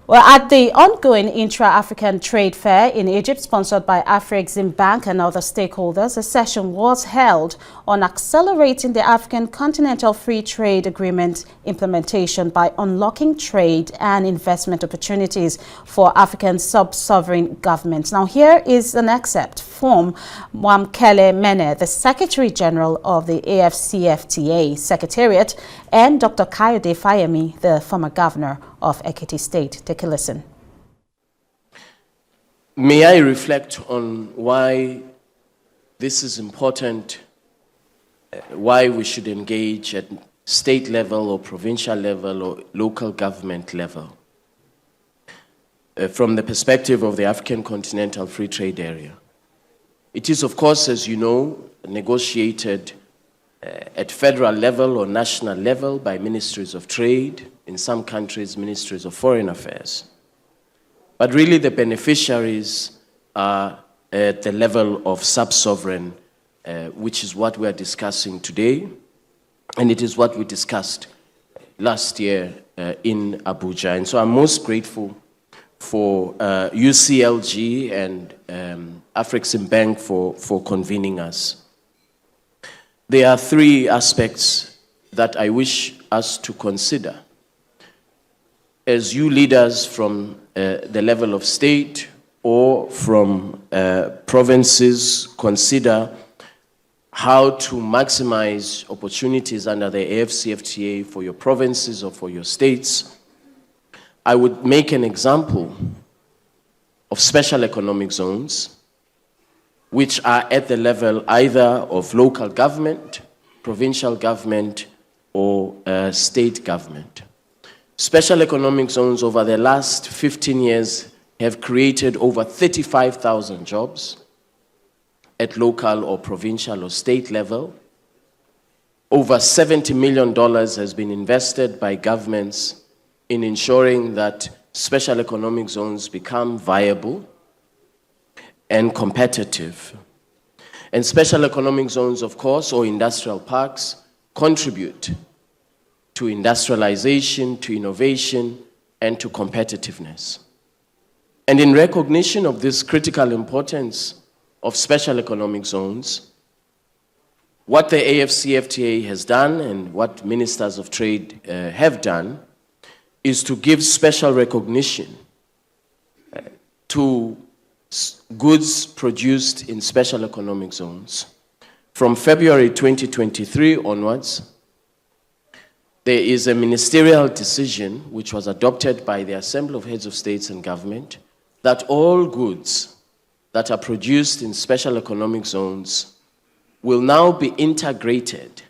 Well, at the ongoing Intra-African Trade Fair in Egypt, sponsored by Afreximbank and other stakeholders, a session was held on accelerating the African Continental Free Trade Agreement implementation by unlocking trade and investment opportunities for African sub-sovereign governments. Now, here is an excerpt from Mwamkele Mene, the Secretary General of the AFCFTA Secretariat, and Dr. Kayode Fayemi, the former governor of Ekiti State. Take a listen. May I reflect on why this is important, why we should engage at state level or provincial level or local government level, from the perspective of the African Continental Free Trade Area. It is, of course, as you know, negotiated at federal level or national level by ministries of trade, in some countries, ministries of foreign affairs. But really the beneficiaries are at the level of sub-sovereign, which is what we are discussing today, and it is what we discussed last year in Abuja. And so I'm most grateful for UCLG and Afreximbank for convening us. There are three aspects that I wish us to consider as you leaders from the level of state or from provinces consider how to maximize opportunities under the AFCFTA for your provinces or for your states. I would make an example of special economic zones, which are at the level either of local government, provincial government, or state government. Special economic zones over the last 15 years have created over 35,000 jobs at local or provincial or state level. Over $70 million has been invested by governments in ensuring that special economic zones become viable and competitive. And special economic zones, of course, or industrial parks, contribute to industrialization, to innovation, and to competitiveness. And in recognition of this critical importance of special economic zones, what the AFCFTA has done and what ministers of trade have done is to give special recognition to goods produced in special economic zones. From February 2023 onwards, there is a ministerial decision which was adopted by the Assembly of Heads of States and Government that all goods that are produced in special economic zones will now be integrated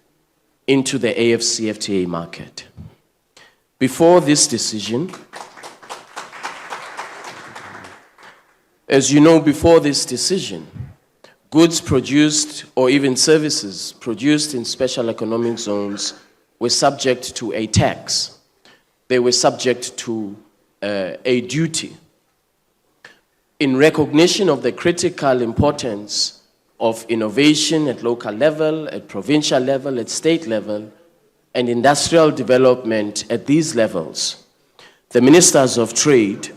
into the AFCFTA market. Before this decision, as you know, before this decision, goods produced or even services produced in special economic zones were subject to a tax. They were subject to a duty. In recognition of the critical importance of innovation at local level, at provincial level, at state level, and industrial development at these levels, the ministers of trade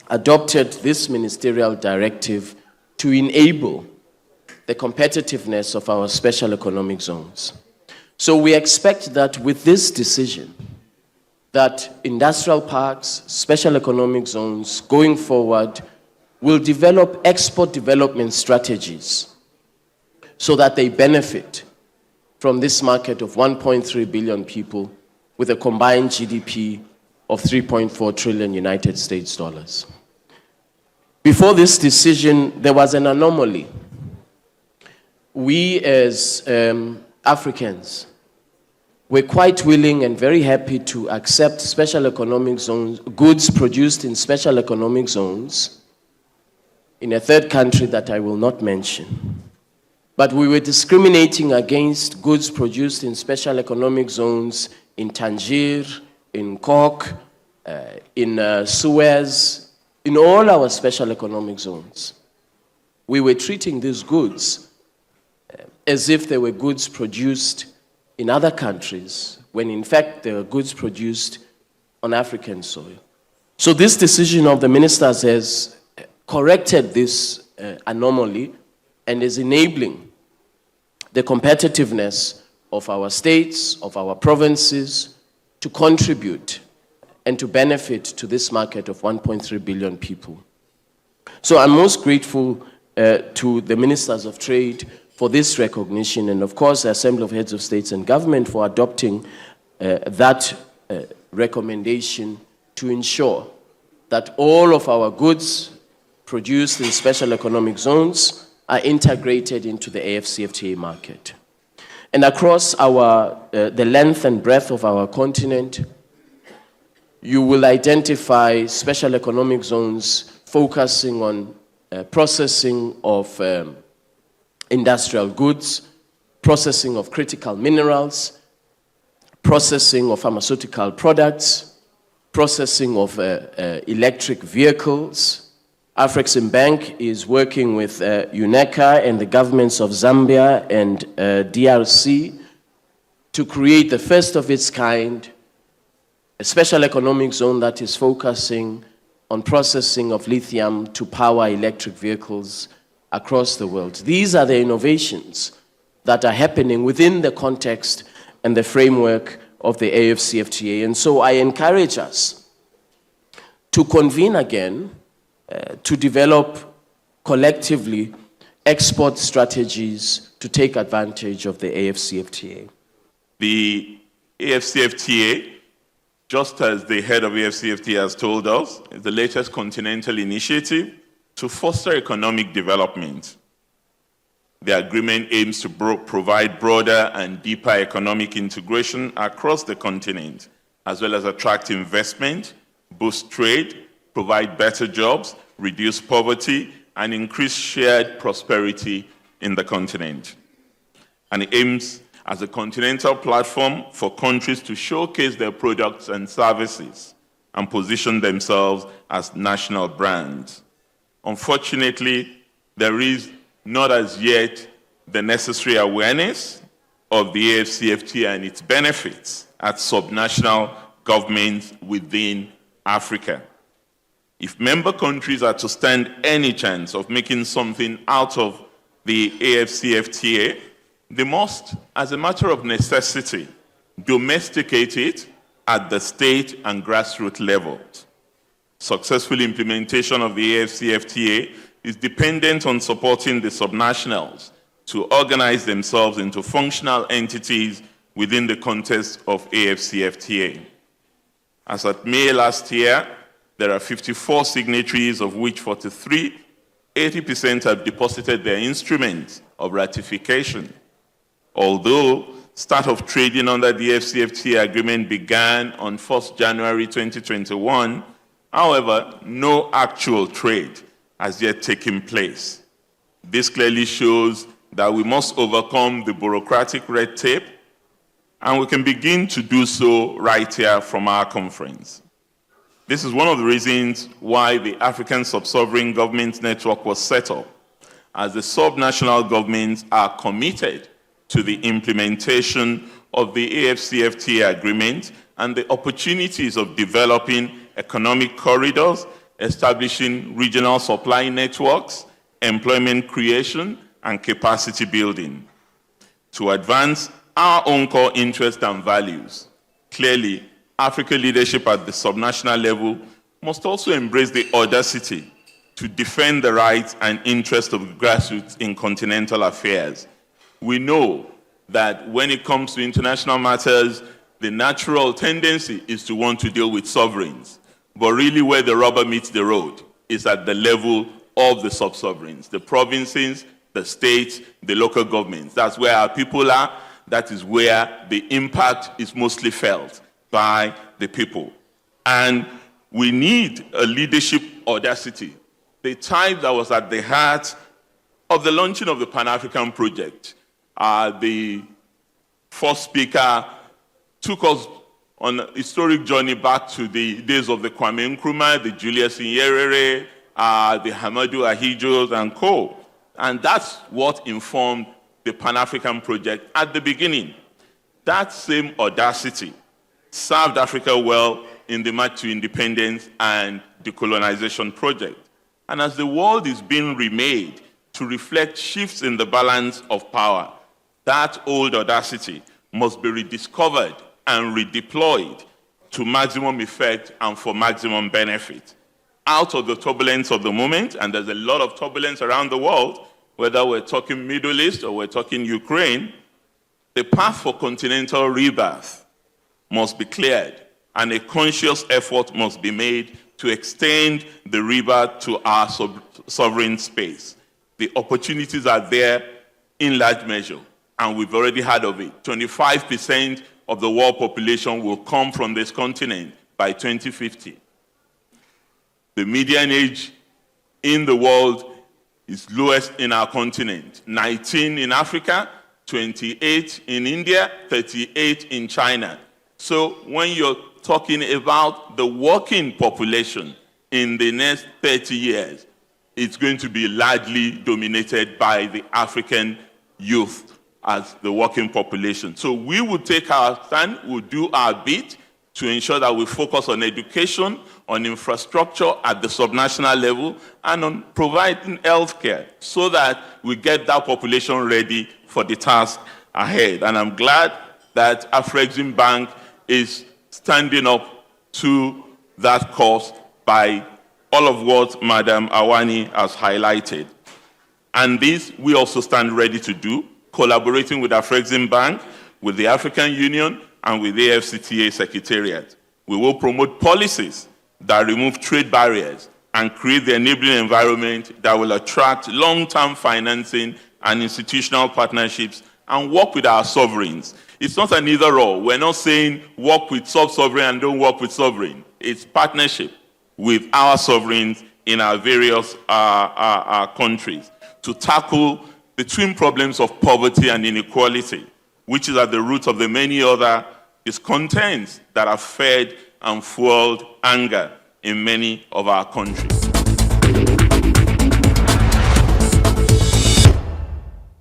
adopted this ministerial directive to enable the competitiveness of our special economic zones. So we expect that with this decision, that industrial parks, special economic zones, going forward, will develop export development strategies so that they benefit from this market of 1.3 billion people with a combined GDP of 3.4 trillion United States dollars. Before this decision, there was an anomaly. We as Africans were quite willing and very happy to accept special economic zones, goods produced in special economic zones in a third country that I will not mention. But we were discriminating against goods produced in special economic zones in Tangier, in Cork, in Suez, in all our special economic zones. We were treating these goods as if they were goods produced in other countries, when in fact they were goods produced on African soil. So this decision of the ministers has corrected this anomaly and is enabling the competitiveness of our states, of our provinces, to contribute and to benefit to this market of 1.3 billion people. So I'm most grateful to the Ministers of Trade for this recognition, and of course the Assembly of Heads of States and Government for adopting that recommendation to ensure that all of our goods produced in special economic zones are integrated into the AFCFTA market. And across the length and breadth of our continent, you will identify special economic zones focusing on processing of industrial goods, processing of critical minerals, processing of pharmaceutical products, processing of electric vehicles. Afreximbank is working with UNECA and the governments of Zambia and DRC to create the first of its kind, a special economic zone that is focusing on processing of lithium to power electric vehicles across the world. These are the innovations that are happening within the context and the framework of the AFCFTA. And so I encourage us to convene again to develop collectively export strategies to take advantage of the AFCFTA. The AFCFTA, just as the head of AFCFTA has told us, is the latest continental initiative to foster economic development. The agreement aims to provide broader and deeper economic integration across the continent, as well as attract investment, boost trade, provide better jobs, reduce poverty, and increase shared prosperity in the continent. And it aims as a continental platform for countries to showcase their products and services and position themselves as national brands. Unfortunately, there is not as yet the necessary awareness of the AFCFTA and its benefits at subnational governments within Africa. If member countries are to stand any chance of making something out of the AFCFTA, they must, as a matter of necessity, domesticate it at the state and grassroots levels. Successful implementation of the AFCFTA is dependent on supporting the subnationals to organize themselves into functional entities within the context of AFCFTA. As at May last year, there are 54 signatories, of which 43, 80% have deposited their instruments of ratification. Although start of trading under the AFCFTA agreement began on 1st January 2021, however, no actual trade has yet taken place. This clearly shows that we must overcome the bureaucratic red tape, and we can begin to do so right here from our conference. This is one of the reasons why the African Sub-Sovereign Government Network was set up, as the subnational governments are committed to the implementation of the AFCFTA agreement and the opportunities of developing economic corridors, establishing regional supply networks, employment creation, and capacity building. To advance our own core interests and values, clearly, African leadership at the subnational level must also embrace the audacity to defend the rights and interests of the grassroots in continental affairs. We know that when it comes to international matters, the natural tendency is to want to deal with sovereigns. But really where the rubber meets the road is at the level of the sub-sovereigns, the provinces, the states, the local governments. That's where our people are. That is where the impact is mostly felt by the people. And we need a leadership audacity, the type that was at the heart of the launching of the Pan-African project. The first speaker took us on a historic journey back to the days of the Kwame Nkrumah, the Julius Nyerere, the Hamadu Ahijos, and co. And that's what informed the Pan-African project at the beginning. That same audacity served Africa well in the March to Independence and decolonization project. And as the world is being remade to reflect shifts in the balance of power, that old audacity must be rediscovered and redeployed to maximum effect and for maximum benefit. Out of the turbulence of the moment, and there's a lot of turbulence around the world, whether we're talking Middle East or we're talking Ukraine, the path for continental rebirth must be cleared, and a conscious effort must be made to extend the rebirth to our sovereign space. The opportunities are there in large measure, and we've already heard of it. 25% of the world population will come from this continent by 2050. The median age in the world is lowest in our continent. 19 in Africa, 28 in India, 38 in China. So when you're talking about the working population in the next 30 years, it's going to be largely dominated by the African youth as the working population. So we will take our stand, we'll do our bit to ensure that we focus on education, on infrastructure at the subnational level, and on providing healthcare so that we get that population ready for the task ahead. And I'm glad that Afreximbank is standing up to that cause by all of what Madam Awani has highlighted. And this we also stand ready to do, collaborating with Afreximbank, with the African Union, and with the AFCTA Secretariat. We will promote policies that remove trade barriers and create the enabling environment that will attract long-term financing and institutional partnerships and work with our sovereigns. It's not an either-or. We're not saying work with sub-sovereign and don't work with sovereign. It's partnership with our sovereigns in our various countries to tackle the twin problems of poverty and inequality, which is at the root of the many other discontents that have fed and fueled anger in many of our countries.